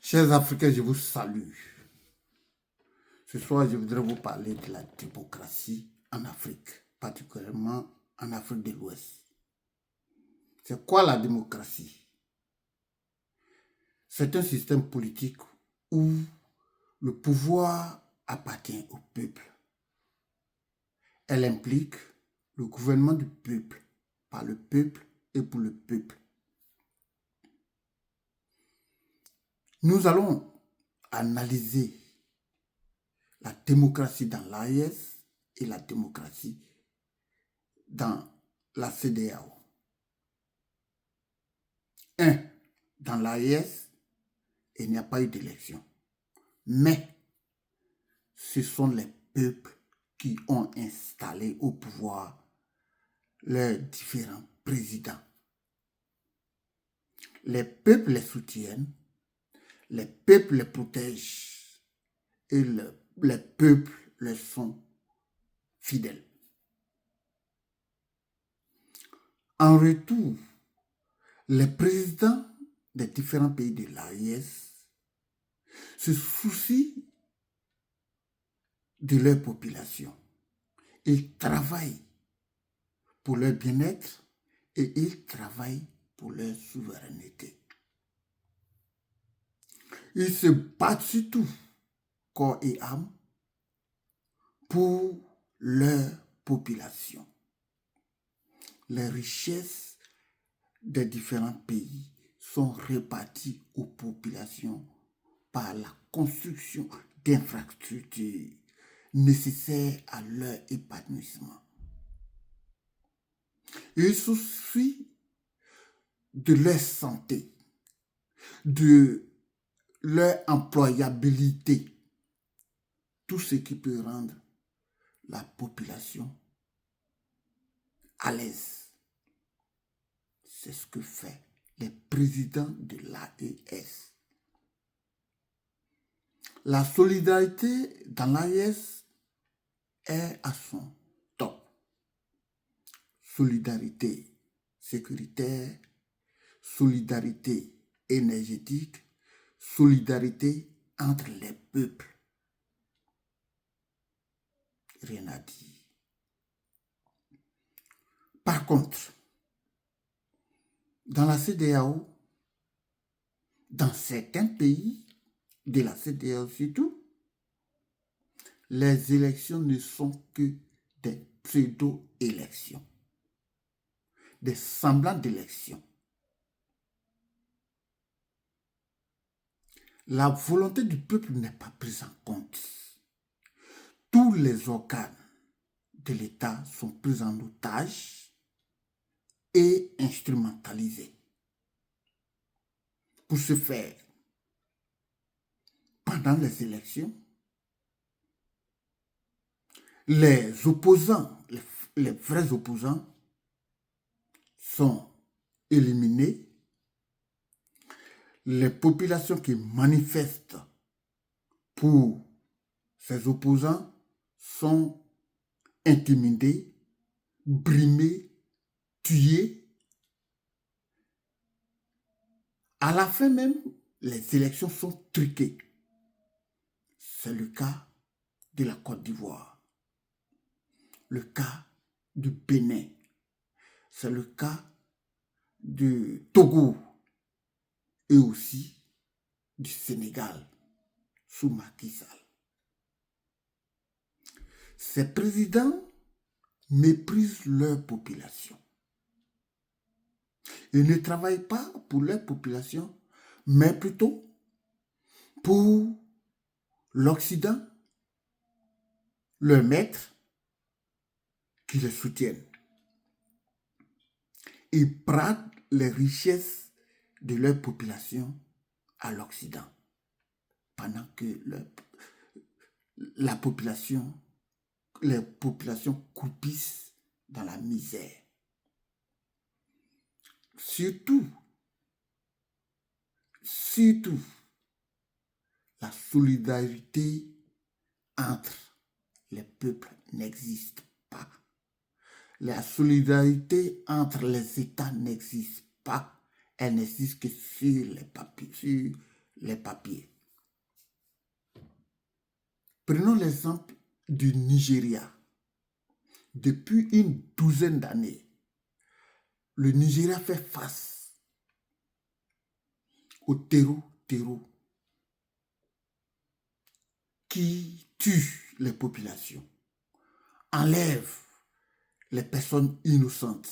Chers Africains, je vous salue. Ce soir, je voudrais vous parler de la démocratie en Afrique, particulièrement en Afrique de l'Ouest. C'est quoi la démocratie? C'est un système politique où le pouvoir appartient au peuple. Elle implique le gouvernement du peuple, par le peuple et pour le peuple. Nous allons analyser la démocratie dans l'AES et la démocratie dans la CEDEAO. Dans l'AES, il n'y a pas eu d'élection. Mais ce sont les peuples qui ont installé au pouvoir leurs différents présidents. Les peuples les soutiennent, les peuples les protègent et les peuples leur sont fidèles. En retour, les présidents des différents pays de l'AES se soucient de leur population. Ils travaillent pour leur bien-être et ils travaillent pour leur souveraineté. Ils se battent surtout, corps et âme, pour leur population. Les richesses des différents pays sont réparties aux populations par la construction d'infrastructures nécessaires à leur épanouissement. Ils soucient de leur santé, de leur employabilité, tout ce qui peut rendre la population à l'aise. C'est ce que fait les présidents de l'AES. La solidarité dans l'AES est à son top. Solidarité sécuritaire, solidarité énergétique, solidarité entre les peuples. Rien à dire. Par contre, dans la CEDEAO, dans certains pays de la CEDEAO surtout, les élections ne sont que des pseudo-élections, des semblants d'élections. La volonté du peuple n'est pas prise en compte. Tous les organes de l'État sont pris en otage et instrumentalisés. Pour ce faire, pendant les élections, les opposants, les vrais opposants, sont éliminés. Les populations qui manifestent pour ces opposants sont intimidées, brimées, tuées. À la fin même, les élections sont truquées. C'est le cas de la Côte d'Ivoire, le cas du Bénin, c'est le cas du Togo et aussi du Sénégal sous Macky Sall. Ces présidents méprisent leur population. Ils ne travaillent pas pour leur population, mais plutôt pour l'Occident, leurs maîtres qui les soutiennent. Ils bradent les richesses de leur population à l'Occident, pendant que les populations croupissent dans la misère. Surtout, la solidarité entre les peuples n'existe pas. La solidarité entre les États n'existe pas. Elle n'existe que sur les papiers, sur les papiers. Prenons l'exemple du Nigeria. Depuis une douzaine d'années, le Nigeria fait face au terreau qui tue les populations, enlève les personnes innocentes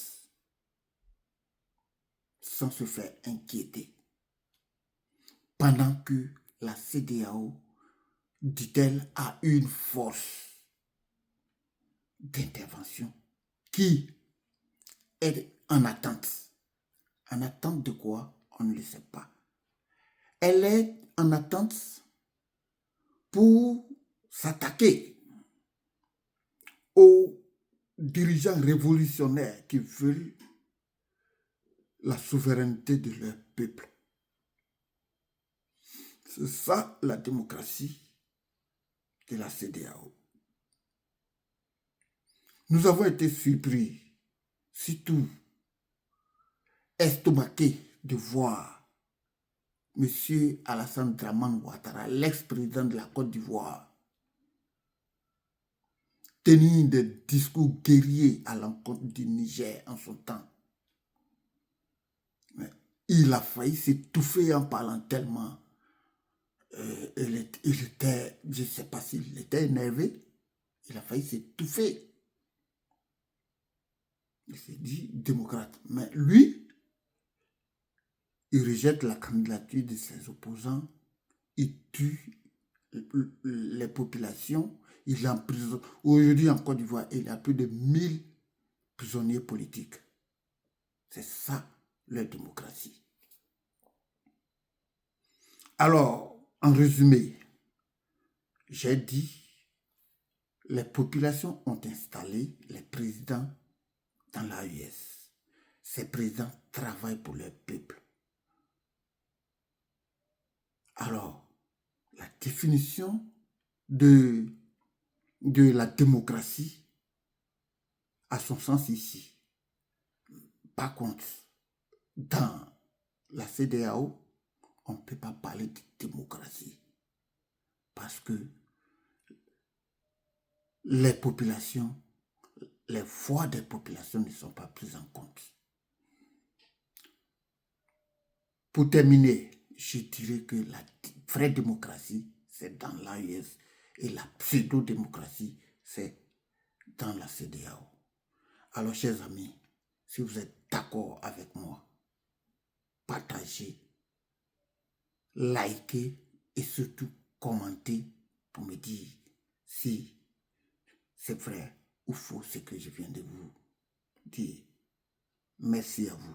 sans se faire inquiéter. Pendant que la CEDEAO, dit-elle, a une force d'intervention qui est en attente. En attente de quoi? On ne le sait pas. Elle est en attente pour s'attaquer aux dirigeants révolutionnaires qui veulent la souveraineté de leur peuple. C'est ça la démocratie de la CEDEAO. Nous avons été surpris, surtout estomaqués de voir M. Alassane Dramane Ouattara, l'ex-président de la Côte d'Ivoire, tenir des discours guerriers à l'encontre du Niger en son temps. Mais il a failli s'étouffer en parlant tellement. Il était, je ne sais pas s'il était énervé, il a failli s'étouffer. Il s'est dit démocrate. Mais lui, il rejette la candidature de ses opposants, il tue les populations, il emprisonne. Aujourd'hui en Côte d'Ivoire, il y a plus de 1000 prisonniers politiques. C'est ça, la démocratie. Alors, en résumé, j'ai dit, les populations ont installé les présidents dans l'AES. Ces présidents travaillent pour leur peuple. Alors, la définition de la démocratie a son sens ici. Par contre, dans la CEDEAO, on ne peut pas parler de démocratie parce que les populations, les voix des populations ne sont pas prises en compte. Pour terminer, je dirais que la vraie démocratie, c'est dans l'AES et la pseudo-démocratie, c'est dans la CEDEAO. Alors, chers amis, si vous êtes d'accord avec moi, partagez, likez et surtout commentez pour me dire si c'est vrai ou faux ce que je viens de vous dire. Merci à vous.